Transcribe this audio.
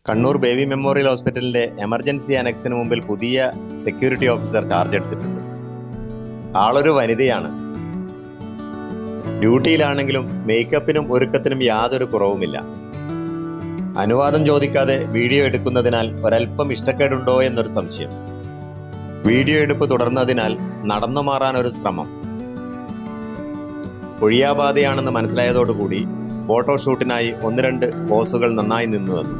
Kannur baby memorial ഹോസ്പിറ്റലിന്റെ emergency അനക്സിന് മുമ്പിൽ പുതിയ സെക്യൂരിറ്റി ഓഫീസർ ചാർജ് എടുത്തിട്ടുണ്ട്. ആളൊരു വനിതയാണ്. ഡ്യൂട്ടിയിലാണെങ്കിലും മേക്കപ്പിനും ഒരുക്കത്തിനും യാതൊരു കുറവുമില്ല. അനുവാദം ചോദിക്കാതെ വീഡിയോ എടുക്കുന്നതിനാൽ ഒരൽപ്പം ഇഷ്ടക്കേടുണ്ടോ എന്നൊരു സംശയം. വീഡിയോ എടുപ്പ് തുടർന്നതിനാൽ നടന്നു മാറാനൊരു ശ്രമം. ഒഴിയാബാധയാണെന്ന് മനസ്സിലായതോടുകൂടി ഫോട്ടോഷൂട്ടിനായി 1-2 പോസുകൾ നന്നായി നിന്നു തന്നു.